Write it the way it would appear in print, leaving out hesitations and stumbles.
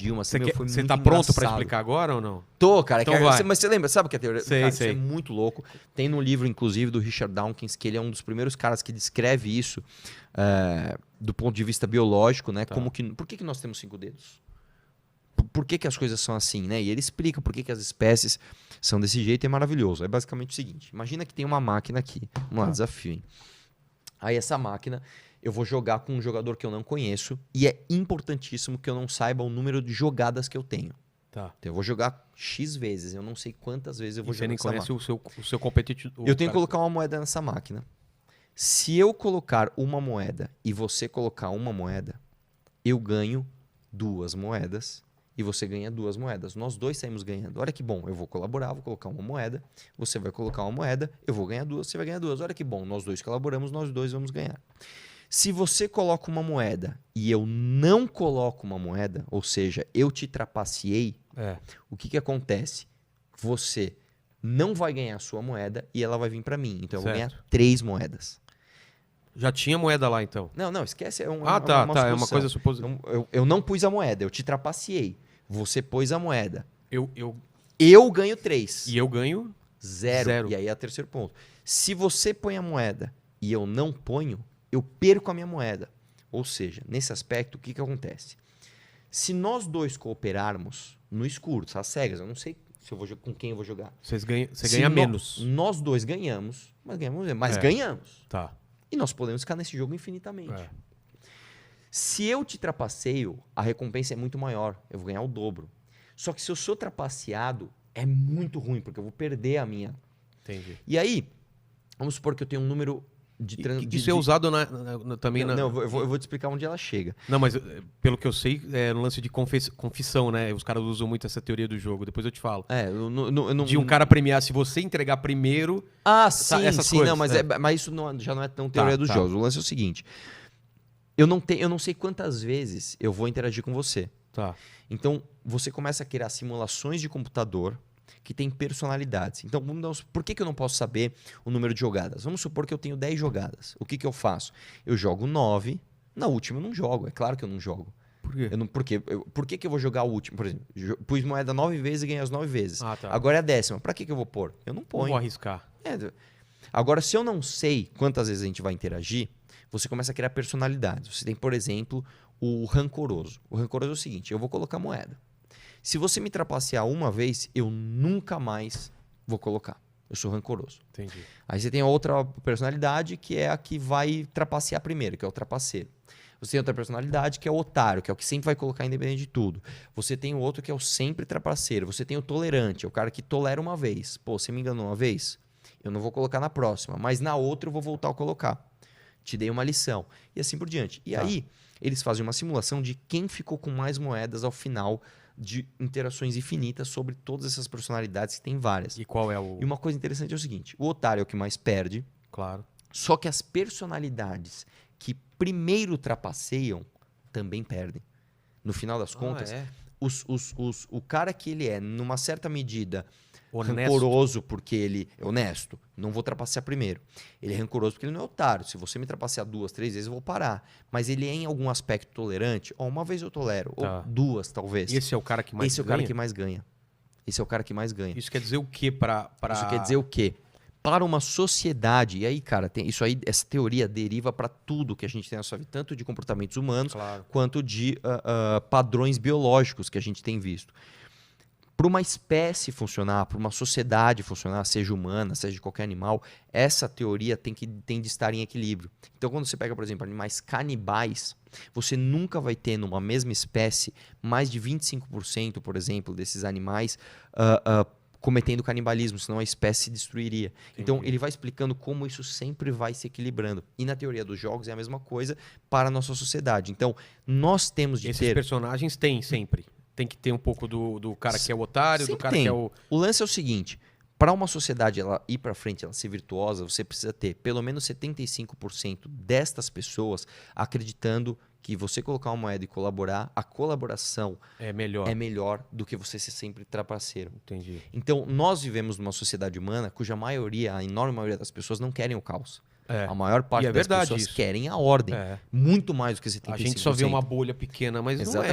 Dilma, assim, foi Você muito tá pronto pra engraçado. explicar agora ou não? Tô, cara. Então vai. Mas você lembra, sabe que a teoria... Sei, cara, sei. Isso é muito louco. Tem no livro, inclusive, do Richard Dawkins, que ele é um dos primeiros caras que descreve isso do ponto de vista biológico, né? Tá. Por que nós temos 5 dedos? Por que as coisas são assim, né? E ele explica por que as espécies são desse jeito e é maravilhoso. É basicamente o seguinte. Imagina que tem uma máquina aqui. Vamos lá, desafio, hein? Aí essa máquina... eu vou jogar com um jogador que eu não conheço e é importantíssimo que eu não saiba o número de jogadas que eu tenho. Tá. Então eu vou jogar X vezes, eu não sei quantas vezes eu vou E você jogar nem essa conhece máquina. o seu competitivo. Eu tenho que colocar uma moeda nessa máquina. Se eu colocar uma moeda e você colocar uma moeda, eu ganho 2 moedas e você ganha 2 moedas. Nós dois saímos ganhando. Olha que bom, eu vou colaborar, vou colocar uma moeda, você vai colocar uma moeda, eu vou ganhar 2, você vai ganhar 2. Olha que bom, nós dois colaboramos, nós dois vamos ganhar. Se você coloca uma moeda e eu não coloco uma moeda, ou seja, eu te trapaceei, o que acontece? Você não vai ganhar a sua moeda e ela vai vir para mim. Então eu vou ganhar 3 moedas. Já tinha moeda lá, então? Não, esquece. É uma É uma coisa suposta. Eu não pus a moeda, eu te trapaceei. Você pôs a moeda. Eu ganho 3. E eu ganho 0. E aí é o terceiro ponto. Se você põe a moeda e eu não ponho, eu perco a minha moeda. Ou seja, nesse aspecto, o que acontece? Se nós dois cooperarmos no escuro, às cegas, eu não sei se eu vou com quem eu vou jogar. Você ganha menos. Nós dois ganhamos, mas ganhamos. Tá. E nós podemos ficar nesse jogo infinitamente. Se eu te trapaceio, a recompensa é muito maior. Eu vou ganhar o dobro. Só que se eu sou trapaceado, é muito ruim, porque eu vou perder a minha. Entendi. E aí, vamos supor que eu tenho um número... Isso é usado também na... Não, eu vou te explicar onde ela chega. Não, mas pelo que eu sei, é no lance de confissão, né? Os caras usam muito essa teoria do jogo. Depois eu te falo. De um cara premiar, se você entregar primeiro... Sim, essas sim. coisas, mas isso já não é tão teoria dos jogos. O lance é o seguinte. Eu não sei quantas vezes eu vou interagir com você. Tá. Então, você começa a criar simulações de computador que tem personalidades. Então, por que eu não posso saber o número de jogadas? Vamos supor que eu tenho 10 jogadas. O que eu faço? Eu jogo 9, na última eu não jogo. É claro que eu não jogo. Por quê? Por que eu vou jogar o último? Por exemplo, pus moeda 9 vezes e ganhei as 9 vezes. Tá. Agora é a 10ª. Pra que eu vou pôr? Eu não ponho. Não vou arriscar. Agora, se eu não sei quantas vezes a gente vai interagir, você começa a criar personalidades. Você tem, por exemplo, o rancoroso. O rancoroso é o seguinte, eu vou colocar moeda. Se você me trapacear uma vez, eu nunca mais vou colocar. Eu sou rancoroso. Entendi. Aí você tem a outra personalidade, que é a que vai trapacear primeiro, que é o trapaceiro. Você tem outra personalidade, que é o otário, que é o que sempre vai colocar independente de tudo. Você tem o outro, que é o sempre trapaceiro. Você tem o tolerante, é o cara que tolera uma vez. Pô, você me enganou uma vez? Eu não vou colocar na próxima, mas na outra eu vou voltar a colocar. Te dei uma lição. E assim por diante. E aí, eles fazem uma simulação de quem ficou com mais moedas ao final de interações infinitas sobre todas essas personalidades, que tem várias. E qual é o... E uma coisa interessante é o seguinte, o otário é o que mais perde. Claro. Só que as personalidades que primeiro trapaceiam também perdem. No final das contas, o cara que ele é, numa certa medida, rancoroso porque ele é honesto, não vou trapacear primeiro. Ele é rancoroso porque ele não é otário. Se você me trapacear 2, 3 vezes, eu vou parar. Mas ele é em algum aspecto tolerante. Uma vez eu tolero, ou 2 talvez. Esse é o cara que mais ganha? Esse é o cara que mais ganha. Esse é o cara que mais ganha. Isso quer dizer o quê Isso quer dizer o quê? Para uma sociedade, e aí, cara, essa teoria deriva para tudo que a gente tem na sua vida, tanto de comportamentos humanos, quanto de padrões biológicos que a gente tem visto. Para uma espécie funcionar, para uma sociedade funcionar, seja humana, seja de qualquer animal, essa teoria tem de estar em equilíbrio. Então, quando você pega, por exemplo, animais canibais, você nunca vai ter numa mesma espécie mais de 25%, por exemplo, desses animais cometendo canibalismo, senão a espécie se destruiria. Entendi. Então, ele vai explicando como isso sempre vai se equilibrando. E na teoria dos jogos é a mesma coisa para a nossa sociedade. Então, nós temos de ter... Esses personagens têm sempre. Tem que ter um pouco do cara que é o otário, sempre do cara tem. que é o... O lance é o seguinte, para uma sociedade ela ir para frente, ela ser virtuosa, você precisa ter pelo menos 75% destas pessoas acreditando que você colocar uma moeda e colaborar, a colaboração é melhor do que você ser sempre trapaceiro. Entendi. Então, nós vivemos numa sociedade humana cuja maioria, a enorme maioria das pessoas não querem o caos. A maior parte das pessoas querem a ordem. Muito mais do que 75%. A gente só vê uma bolha pequena, mas não é.